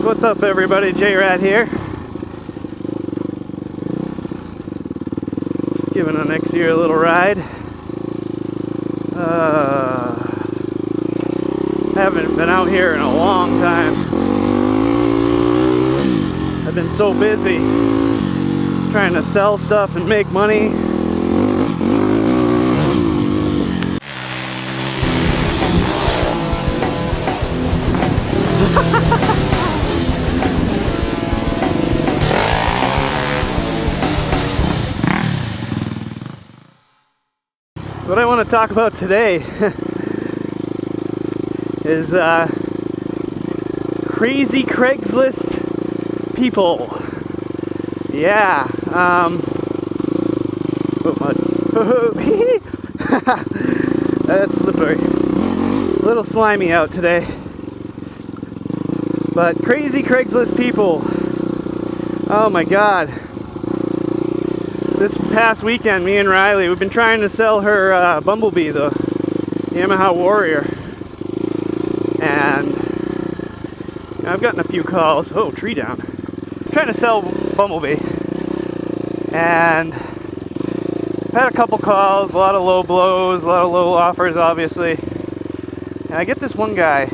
What's up, everybody? J-Rat here. Just giving an X-Ear a little ride. Haven't been out here in a long time. I've been so busy trying to sell stuff and make money. What I want to talk about today is crazy Craigslist people. Yeah. That's slippery. A little slimy out today. But crazy Craigslist people. Oh my God. This past weekend, me and Riley, we've been trying to sell her Bumble Bee, the Yamaha Warrior. And I've gotten a few calls. Oh, tree down. Trying to sell Bumble Bee. And I've had a couple calls, a lot of low blows, a lot of low offers, obviously. And I get this one guy.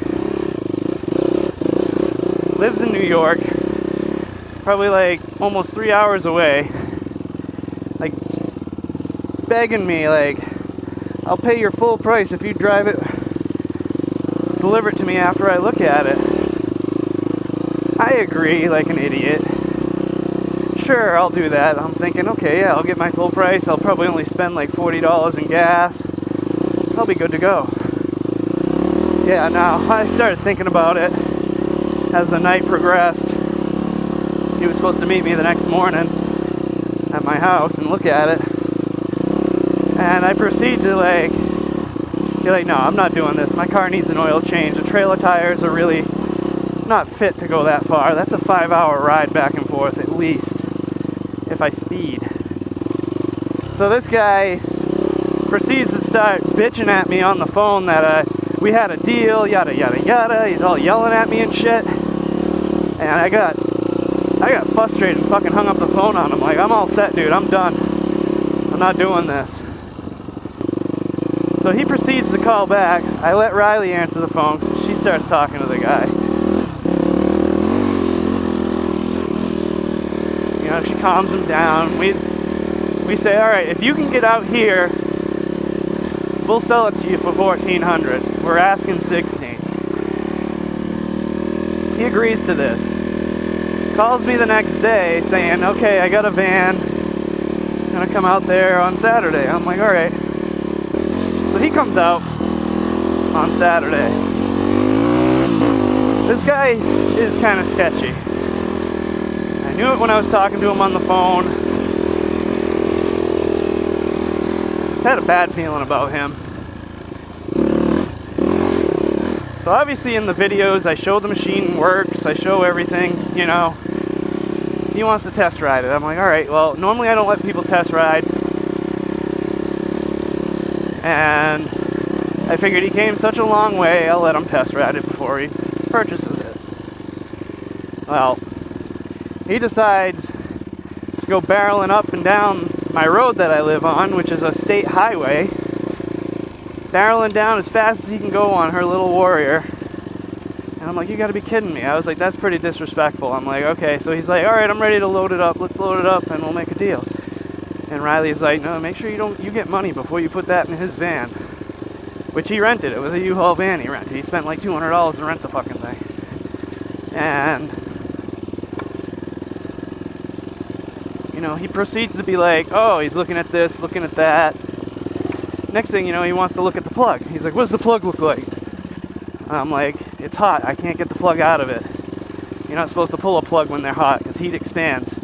Lives in New York. Probably like almost 3 hours away. Like begging me, like, I'll pay your full price if you drive it, deliver it to me after I look at it. I agree, like an idiot. Sure, I'll do that. I'm thinking, okay, yeah, I'll get my full price. I'll probably only spend like $40 in gas. I'll be good to go. Yeah, now I started thinking about it as the night progressed. He was supposed to meet me the next morning at my house and look at it, and I proceed to be like, no, I'm not doing this. My car needs an oil change. The trailer tires are really not fit to go that far. That's a 5-hour ride back and forth at least, if I speed. So this guy proceeds to start bitching at me on the phone that we had a deal, yada yada yada. He's all yelling at me and shit, and I got frustrated and fucking hung up the phone on him. Like, I'm all set, dude. I'm done. I'm not doing this. So he proceeds to call back. I let Riley answer the phone. She starts talking to the guy. You know, she calms him down. We say, all right, if you can get out here, we'll sell it to you for $1,400. We're asking $16. He agrees to this. Calls me the next day saying, okay, I got a van, I'm gonna come out there on Saturday. I'm like, alright. So he comes out on Saturday. This guy is kind of sketchy. I knew it when I was talking to him on the phone. Just had a bad feeling about him. So obviously in the videos I show the machine works, I show everything, you know. He wants to test ride it. I'm like, alright, well, normally I don't let people test ride. And I figured he came such a long way, I'll let him test ride it before he purchases it. Well, he decides to go barreling up and down my road that I live on, which is a state highway. Barreling down as fast as he can go on her little Warrior. And I'm like, you gotta be kidding me. I was like, that's pretty disrespectful. I'm like, okay. So he's like, all right, I'm ready to load it up. Let's load it up and we'll make a deal. And Riley's like, no, make sure you get money before you put that in his van. Which he rented. It was a U-Haul van he rented. He spent like $200 to rent the fucking thing. And, you know, he proceeds to be like, oh, he's looking at this, looking at that. Next thing you know, he wants to look at the plug. He's like, what does the plug look like? I'm like, it's hot. I can't get the plug out of it. You're not supposed to pull a plug when they're hot because heat expands.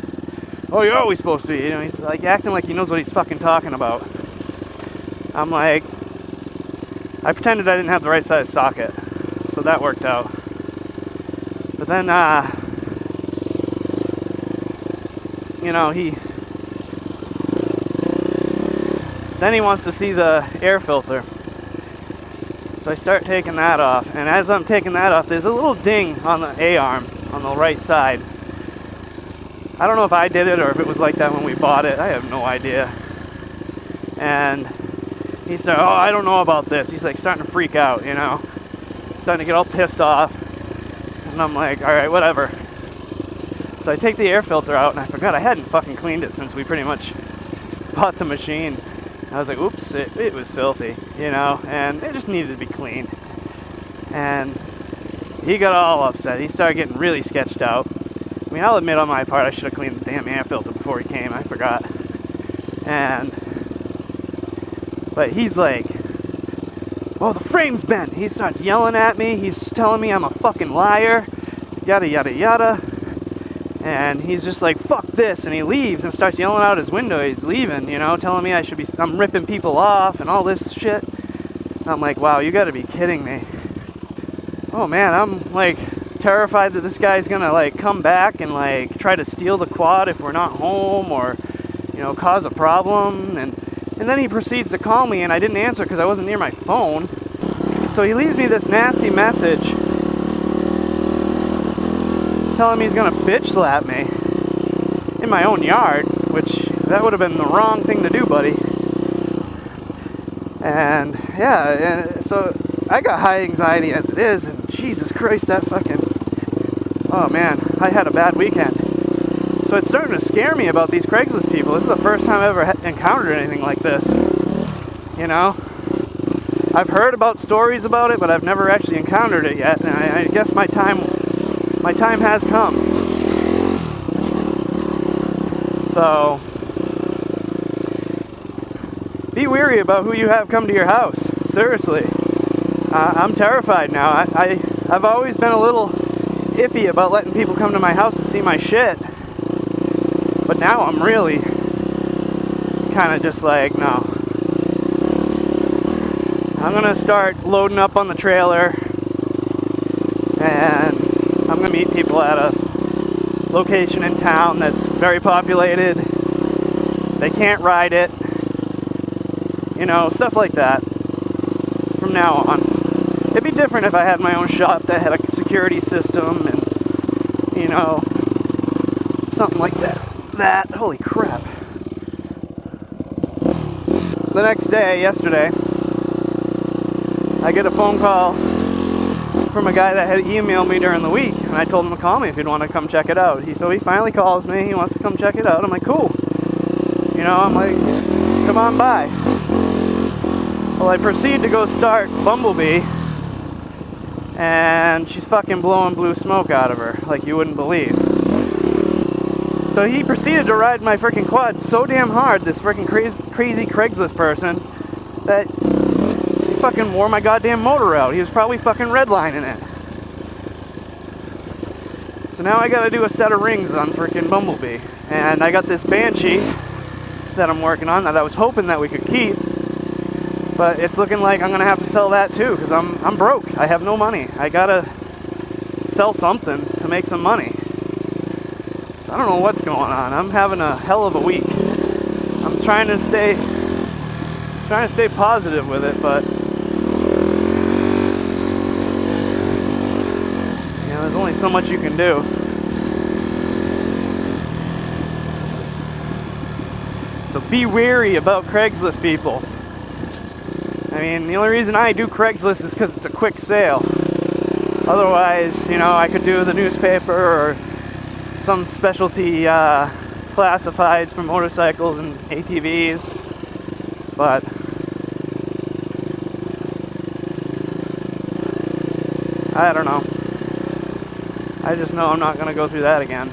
Oh, you're always supposed to be. You know, he's like acting like he knows what he's fucking talking about. I'm like, I pretended I didn't have the right size socket. So that worked out. But then, you know, then he wants to see the air filter. So I start taking that off, and as I'm taking that off, there's a little ding on the A-arm. on the right side. I don't know if I did it or if it was like that when we bought it. I have no idea. And he said, oh, I don't know about this. He's like starting to freak out, you know. Starting to get all pissed off. And I'm like, all right, whatever. So I take the air filter out, and I forgot I hadn't fucking cleaned it since we pretty much bought the machine. I was like, oops, it was filthy, you know, and it just needed to be cleaned. And he got all upset. He started getting really sketched out. I mean, I'll admit on my part, I should have cleaned the damn air filter before he came. I forgot. But he's like, oh, the frame's bent. He starts yelling at me. He's telling me I'm a fucking liar. Yada, yada, yada. And he's just like, fuck this. And he leaves and starts yelling out his window. He's leaving, you know, telling me I'm ripping people off and all this shit. I'm like, wow, you gotta be kidding me. Oh man, I'm like terrified that this guy's gonna like come back and like try to steal the quad if we're not home, or, you know, cause a problem. And then he proceeds to call me, and I didn't answer because I wasn't near my phone. So he leaves me this nasty message telling me he's gonna bitch slap me in my own yard, which that would have been the wrong thing to do, buddy. And yeah, and so I got high anxiety as it is, and Jesus Christ, that fucking, oh man, I had a bad weekend. So it's starting to scare me about these Craigslist people. This is the first time I've ever encountered anything like this, you know? I've heard about stories about it, but I've never actually encountered it yet, and I guess my time has come. So be wary about who you have come to your house. Seriously. I'm terrified now. I've always been a little iffy about letting people come to my house to see my shit. But now I'm really kind of just like, no. I'm going to start loading up on the trailer, and I'm going to meet people at a location in town that's very populated. They can't ride it. You know, stuff like that. From now on. It'd be different if I had my own shop that had a security system and, you know, something like that. Holy crap. The next day, yesterday, I get a phone call from a guy that had emailed me during the week, and I told him to call me if he'd want to come check it out. So he finally calls me. He wants to come check it out. I'm like, cool. You know, I'm like, come on by. Well, I proceed to go start Bumble Bee, and she's fucking blowing blue smoke out of her, like you wouldn't believe. So he proceeded to ride my freaking quad so damn hard, this freaking crazy Craigslist person, that he fucking wore my goddamn motor out. He was probably fucking redlining it. So now I gotta do a set of rings on freaking Bumble Bee. And I got this Banshee that I'm working on that I was hoping that we could keep. But it's looking like I'm gonna have to sell that too, because I'm broke. I have no money. I gotta sell something to make some money. So I don't know what's going on. I'm having a hell of a week. I'm trying to stay positive with it, but you know, there's only so much you can do. So be wary about Craigslist people. I mean, the only reason I do Craigslist is because it's a quick sale. Otherwise, you know, I could do the newspaper or some specialty classifieds for motorcycles and ATVs. But I don't know. I just know I'm not going to go through that again.